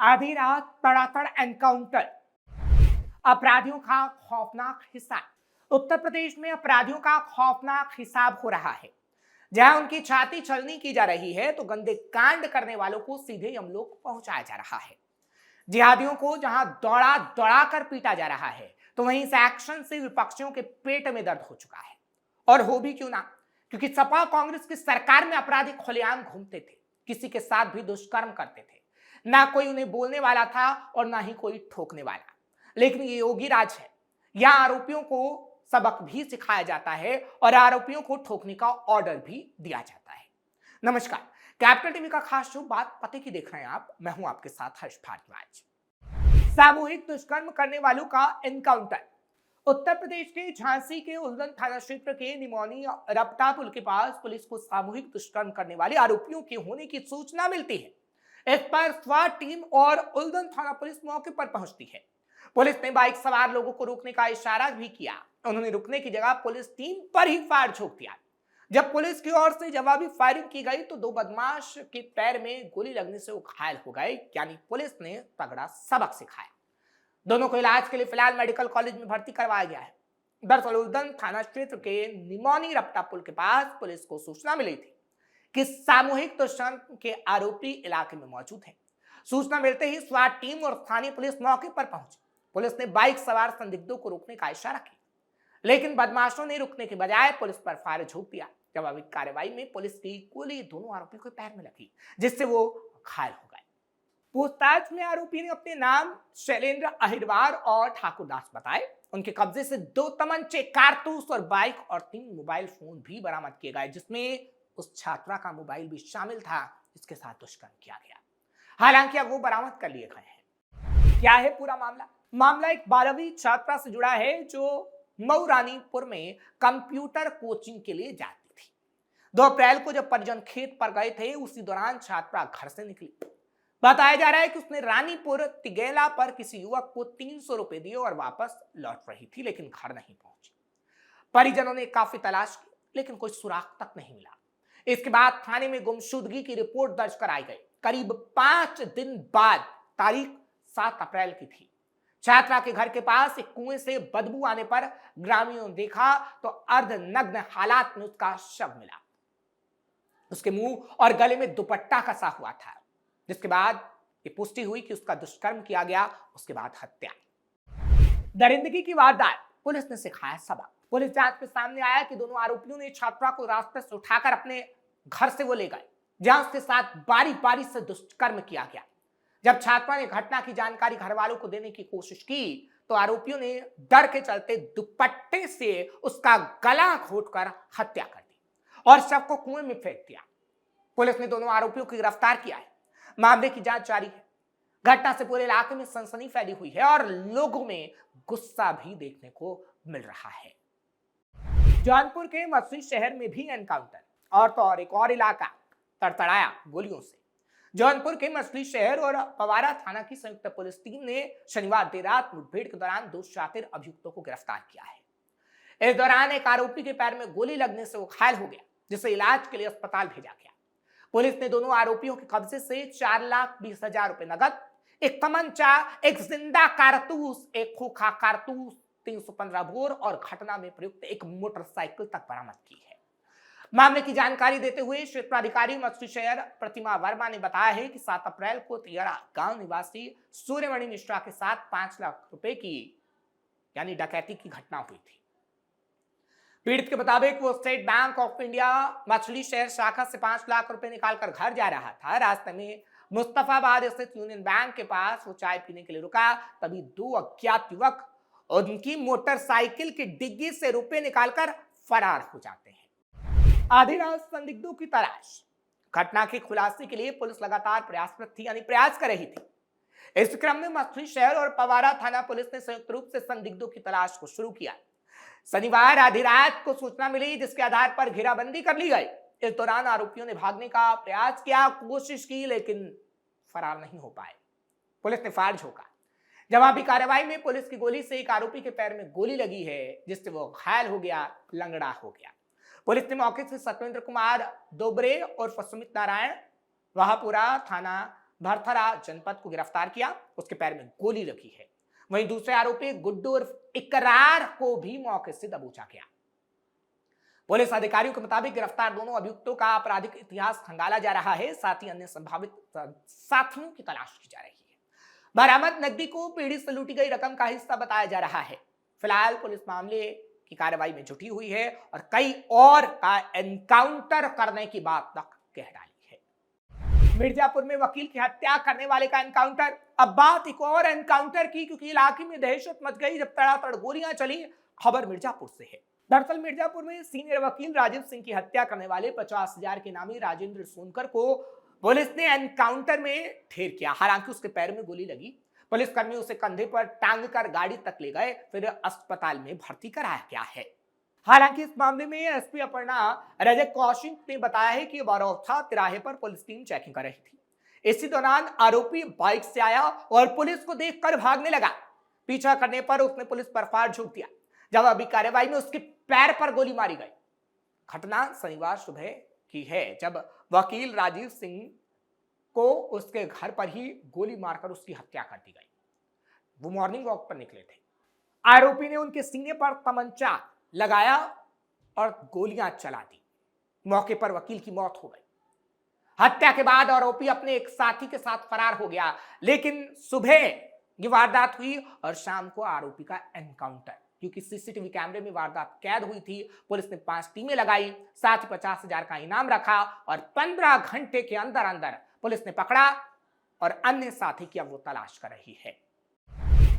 आधी रात तड़ातड़ एनकाउंटर, अपराधियों का खौफनाक हिसाब। उत्तर प्रदेश में अपराधियों का खौफनाक हिसाब हो रहा है। जहां उनकी छाती छलनी की जा रही है तो गंदे कांड करने वालों को सीधे यमलोक पहुंचाया जा रहा है। जिहादियों को जहां दौड़ा दौड़ा कर पीटा जा रहा है तो वहीं इस एक्शन से विपक्षियों के पेट में दर्द हो चुका है। और हो भी क्यों ना, क्योंकि सपा कांग्रेस की सरकार में अपराधी खुलेआम घूमते थे, किसी के साथ भी दुष्कर्म करते थे। ना कोई उन्हें बोलने वाला था और ना ही कोई ठोकने वाला। लेकिन ये योगी राज है। यहां आरोपियों को सबक भी सिखाया जाता है और आरोपियों को ठोकने का ऑर्डर भी दिया जाता है। नमस्कार, कैपिटल टीवी का खास शो बात पते की देख रहे हैं आप। मैं हूं आपके साथ हर्ष भारद्वाज। सामूहिक दुष्कर्म करने वालों का एनकाउंटर। उत्तर प्रदेश के झांसी के उल्दन थाना क्षेत्र के निमौनी रपटा पुल के पास पुलिस को सामूहिक दुष्कर्म करने वाले आरोपियों के होने की सूचना मिलती है। इस पर स्वाट टीम और उल्दन थाना पुलिस मौके पर पहुंचती है। पुलिस ने बाइक सवार लोगों को रोकने का इशारा भी किया। उन्होंने रुकने की जगह पुलिस टीम पर ही फायर झोंक दिया। जब पुलिस की ओर से जवाबी फायरिंग की गई तो दो बदमाश के पैर में गोली लगने से वो घायल हो गए। यानी पुलिस ने तगड़ा सबक सिखाया। दोनों को इलाज के लिए फिलहाल मेडिकल कॉलेज में भर्ती करवाया गया है। दरअसल उल्दन थाना क्षेत्र के निमौनी रपटा पुल के पास पुलिस को सूचना मिली थी कि सामूहिक दुष्कर्म के आरोपी इलाके में मौजूद हैं। सूचना मिलते ही स्वाट टीम और स्थानीय पुलिस मौके पर पहुंची। पुलिस ने बाइक सवार संदिग्धों को रोकने का इशारा किया, लेकिन बदमाशों ने रुकने के बजाय पुलिस पर फायर झोंक दिया। जवाबी कार्रवाई में पुलिस की गोली दोनों आरोपियों के पैर में लगी, जिससे वो घायल हो गए। पूछताछ में आरोपी ने अपने नाम शैलेंद्र अहिरवार और ठाकुरदास बताए। उनके कब्जे से 2 तमंचे, कारतूस और बाइक और 3 मोबाइल फोन भी बरामद किए गए, जिसमें उस छात्रा का मोबाइल भी शामिल था जिसके साथ दुष्कर्म किया गया। हालांकि अब वो बरामद कर लिए गए हैं। क्या है पूरा मामला एक 12वीं छात्रा से जुड़ा है जो मऊ रानीपुर में कंप्यूटर कोचिंग के लिए जाती थी। 2 अप्रैल को जब परिजन खेत पर गए थे, उसी दौरान छात्रा घर से निकली। बताया जा रहा है कि उसने रानीपुर तिगेला पर किसी युवक को 300 रुपए दिए और वापस लौट रही थी, लेकिन घर नहीं पहुंची। परिजनों ने काफी तलाश की, लेकिन कोई सुराग तक नहीं मिला। इसके बाद थाने में गुमशुदगी की रिपोर्ट दर्ज कराई गई। करीब 5 दिन बाद तारीख 7 अप्रैल की थी। छात्रा के घर के पास एक कुएं से बदबू आने पर ग्रामीणों ने देखा तो अर्धनग्न हालात में उसका शव मिला। उसके मुंह और गले में दुपट्टा कसा हुआ था, जिसके बाद ये पुष्टि हुई कि उसका दुष्कर्म किया गया। उसके बाद हत्या। दरिंदगी की वारदात, पुलिस ने सिखाया सबक। पुलिस जांच में सामने आया कि दोनों आरोपियों ने छात्रा को रास्ते से उठाकर अपने घर से वो ले गए, जहां उसके साथ बारी बारी से दुष्कर्म किया गया। जब छात्रा ने घटना की जानकारी घर वालों को देने की कोशिश की तो आरोपियों ने डर के चलते दुपट्टे से उसका गला घोंटकर हत्या कर दी और शव को कुएं में फेंक दिया। पुलिस ने दोनों आरोपियों को गिरफ्तार किया है। मामले की जांच जारी है। घटना से पूरे इलाके में सनसनी फैली हुई है और लोगों में गुस्सा भी देखने को मिल रहा है। जौनपुर के मछली शहर में भी एनकाउंटर, और तो और एक और इलाका तड़तड़ाया गोलियों से। जौनपुर के मछली शहर और पवारा थाना की संयुक्त पुलिस टीम ने शनिवार देर रात मुठभेड़ के दौरान 2 शातिर अभियुक्तों को गिरफ्तार किया है। इस दौरान एक आरोपी के पैर में गोली लगने से वो घायल हो गया, जिसे इलाज के लिए अस्पताल भेजा गया। पुलिस ने दोनों आरोपियों के कब्जे से 4,20,000 रुपए नगद, एक तमंचा, एक जिंदा कारतूस, एक खोखा कारतूस, 315 बोर और घटना में प्रयुक्त एक मोटरसाइकिल तक बरामद की है। मामले की जानकारी देते हुए क्षेत्राधिकारी मछली शहर प्रतिमा वर्मा ने बताया है कि 7 अप्रैल को तिगरा गांव निवासी सूर्यमणि मिश्रा के साथ 5 लाख रुपए की यानी डकैती की घटना हुई थी। पीड़ित के मुताबिक वो स्टेट बैंक ऑफ इंडिया मछली शहर शाखा से 5 लाख रुपए निकालकर घर जा रहा था। रास्ते में मुस्तफाबाद स्थित यूनियन बैंक के पास वो चाय पीने के लिए रुका, तभी 2 अज्ञात युवक उनकी मोटरसाइकिल की डिग्गी से रुपए निकालकर फरार हो जाते हैं। आधी रात संदिग्धों की तलाश। घटना के खुलासे के लिए पुलिस लगातार प्रयासरत थी, यानी प्रयास कर रही थी। इस क्रम में मछली शहर और पवारा थाना पुलिस ने संयुक्त रूप से संदिग्धों की तलाश को शुरू किया। शनिवार आधी रात को सूचना मिली, जिसके आधार पर घेराबंदी कर ली गई। इस दौरान आरोपियों ने भागने का प्रयास किया, कोशिश की, लेकिन फरार नहीं हो पाए। पुलिस ने फायर झोंका। जवाबी कार्रवाई में पुलिस की गोली से एक आरोपी के पैर में गोली लगी है, जिससे वो घायल हो गया, लंगड़ा हो गया। पुलिस ने मौके से सत्येंद्र कुमार दोबरे और सुमित नारायण वहापुरा थाना भरथरा जनपद को गिरफ्तार किया, उसके पैर में गोली लगी है। वहीं दूसरे आरोपी गुड्डू उर्फ इकरार को भी मौके से दबोचा गया। पुलिस अधिकारियों के मुताबिक गिरफ्तार दोनों अभियुक्तों का आपराधिक इतिहास खंगाला जा रहा है, साथ ही अन्य संभावित साथियों की तलाश की जा रही है। बरामद नकदी को पीड़ित से लूटी गई रकम का हिस्सा बताया जा रहा है। फिलहाल पुलिस मामले की कार्रवाई में जुटी हुई है और कई और का एनकाउंटर करने की बात तक कह डाली है। मिर्जापुर में वकील की हत्या करने वाले का एनकाउंटर। अब बात एक और एनकाउंटर की, क्योंकि इलाके में दहशत मच गई जब तड़ातड़ गोलियां चली। खबर मिर्जापुर से है। दरअसल मिर्जापुर में सीनियर वकील राजीव सिंह की हत्या करने वाले 50,000 के नामी राजेंद्र सोनकर को पुलिस ने एनकाउंटर में ढेर किया। हालांकि उसके पैर में गोली लगी। पुलिसकर्मी उसे कंधे पर टांग कर गाड़ी तक ले गए, फिर अस्पताल में भर्ती कराया गया है। हालांकि इस मामले में एसपी अपर्णा रजक कौशिक ने बताया है कि बरौथा तिराहे पर पुलिस टीम चेकिंग कर रही थी। इसी दौरान आरोपी बाइक से आया और पुलिस को देखकर भागने लगा। पीछा करने पर उसने पुलिस पर फायर झोंक दिया। जब अभी कार्रवाई में उसके पैर पर गोली मारी गई। घटना शनिवार सुबह की है, जब वकील राजीव सिंह को उसके घर पर ही गोली मारकर उसकी हत्या कर दी गई। वो मॉर्निंग वॉक पर निकले थे। आरोपी ने उनके सीने पर तमंचा लगाया और गोलियां चला दी। मौके पर वकील की मौत हो गई। हत्या के बाद आरोपी अपने एक साथी के साथ फरार हो गया, लेकिन सुबह ये वारदात हुई और शाम को आरोपी का एनकाउंटर। क्योंकि सीसीटीवी कैमरे में वारदात कैद हुई थी, पुलिस ने 5 टीमें लगाई, साथ ही 50,000 का इनाम रखा और 15 घंटे के अंदर अंदर पुलिस ने पकड़ा और अन्य साथी की अब वो तलाश कर रही है।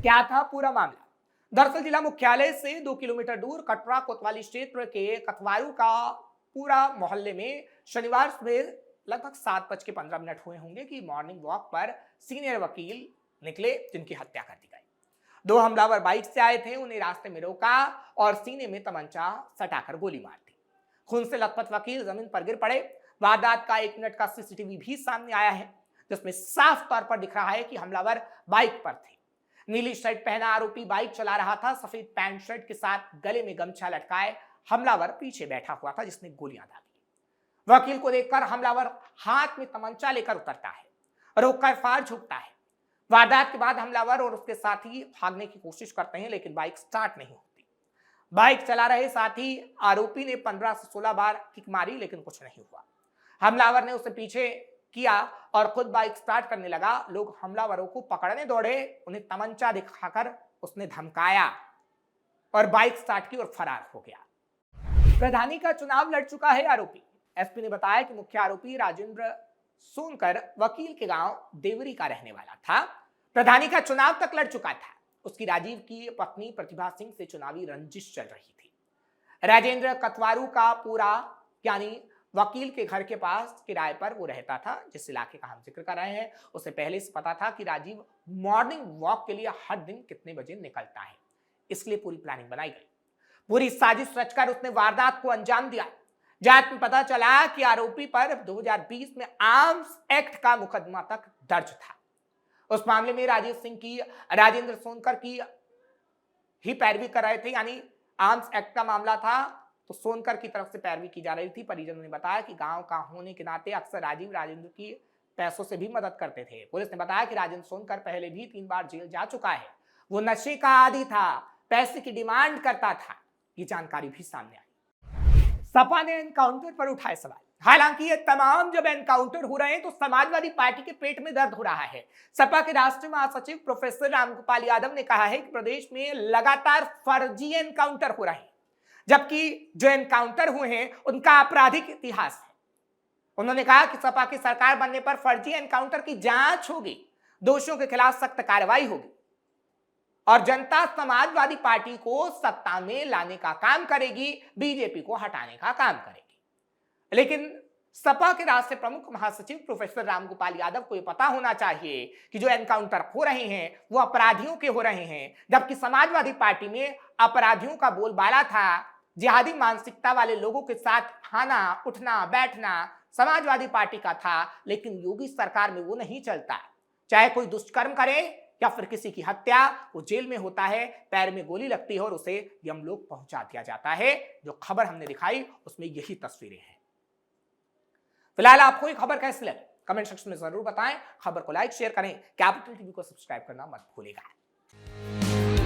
क्या था पूरा मामला? दरअसल जिला मुख्यालय से 2 किलोमीटर दूर कटरा कोतवाली क्षेत्र के कथवारू का पूरा मोहल्ले में शनिवार सुबह लगभग 7:15 हुए होंगे कि मॉर्निंग वॉक पर सीनियर वकील निकले, जिनकी हत्या कर दी गई। 2 हमलावर बाइक से आए थे, उन्हें रास्ते में रोका और सीने में तमंचा सटाकर गोली मार दी। खून से लथपथ वकील जमीन पर गिर पड़े। वारदात का 1 मिनट का सीसीटीवी भी सामने आया है, जिसमें साफ तौर पर दिख रहा है कि हमलावर बाइक पर थे। नीली शर्ट पहना आरोपी बाइक चला रहा था। सफेद पैंट शर्ट के साथ गले में गमछा लटकाए हमलावर पीछे बैठा हुआ था, जिसने गोलियां दागी। वकील को देखकर हमलावर हाथ में तमंचा लेकर उतरता है, रोककर फायर झोंकता है। वारदात के बाद हमलावर और उसके साथी भागने की कोशिश करते हैं, लेकिन बाइक स्टार्ट नहीं होती। बाइक चला रहे साथी आरोपी ने 15 से 16 बार किक मारी, लेकिन कुछ नहीं हुआ। हमलावर ने उसे पीछे किया और खुद बाइक स्टार्ट करने लगा। लोग हमलावरों को पकड़ने दौड़े, उन्हें तमंचा दिखाकर उसने धमकाया और बाइक स्टार्ट की और फरार हो गया। प्रधानी का चुनाव लड़ चुका है आरोपी। एसपी ने बताया कि मुख्य आरोपी राजेंद्र सोनकर वकील के गांव देवरी का रहने वाला था। प्रधानी का चुनाव तक लड़ चुका था। उसकी राजीव की पत्नी प्रतिभा सिंह से चुनावी रंजिश चल रही थी। राजेंद्र कथवारू का पूरा यानी वकील के घर के पास किराए पर वो रहता था। जिस इलाके का हम जिक्र कर रहे हैं, उसे पहले से पता था कि राजीव मॉर्निंग वॉक के लिए हर दिन कितने बजे निकलता है, इसलिए पूरी प्लानिंग बनाई गई। पूरी साजिश रचकर उसने वारदात को अंजाम दिया। जांच में पता चला कि आरोपी पर 2020 में आर्म्स एक्ट का मुकदमा तक दर्ज था। उस मामले में राजीव सिंह की राजेंद्र सोनकर की ही पैरवी कर रहे थे, यानी आर्म्स एक्ट का मामला था तो सोनकर की तरफ से पैरवी की जा रही थी। परिजनों ने बताया कि गांव का होने के नाते अक्सर राजीव राजेंद्र की पैसों से भी मदद करते थे। पुलिस ने बताया कि राजेंद्र सोनकर पहले भी 3 बार जेल जा चुका है। वो नशे का आदी था, पैसे की डिमांड करता था। ये जानकारी भी सामने आई। सपा ने एनकाउंटर पर उठाए सवाल। हालांकि ये तमाम जब एनकाउंटर हो रहे हैं तो समाजवादी पार्टी के पेट में दर्द हो रहा है। सपा के राष्ट्रीय महासचिव प्रोफेसर रामगोपाल यादव ने कहा है कि प्रदेश में लगातार फर्जी एनकाउंटर हो रहे हैं, जबकि जो एनकाउंटर हुए हैं उनका आपराधिक इतिहास है। उन्होंने कहा कि सपा की सरकार बनने पर फर्जी एनकाउंटर की जांच होगी, दोषियों के खिलाफ सख्त कार्रवाई होगी और जनता समाजवादी पार्टी को सत्ता में लाने का काम करेगी, बीजेपी को हटाने का काम करेगी। लेकिन सपा के राष्ट्रीय प्रमुख महासचिव प्रोफेसर रामगोपाल यादव को यह पता होना चाहिए कि जो एनकाउंटर हो रहे हैं वो अपराधियों के हो रहे हैं, जबकि समाजवादी पार्टी में अपराधियों का बोलबाला था। जिहादी मानसिकता वाले लोगों के साथ खाना उठना बैठना समाजवादी पार्टी का था, लेकिन योगी सरकार में वो नहीं चलता। चाहे कोई दुष्कर्म करे या फिर किसी की हत्या, वो जेल में होता है, पैर में गोली लगती है और उसे यमलोक पहुंचा दिया जाता है। जो खबर हमने दिखाई उसमें यही तस्वीरें हैं। फिलहाल आपको ये खबर कैसी लगी कमेंट सेक्शन में जरूर बताएं। खबर को लाइक शेयर करें, कैपिटल टीवी को सब्सक्राइब करना मत भूलिएगा।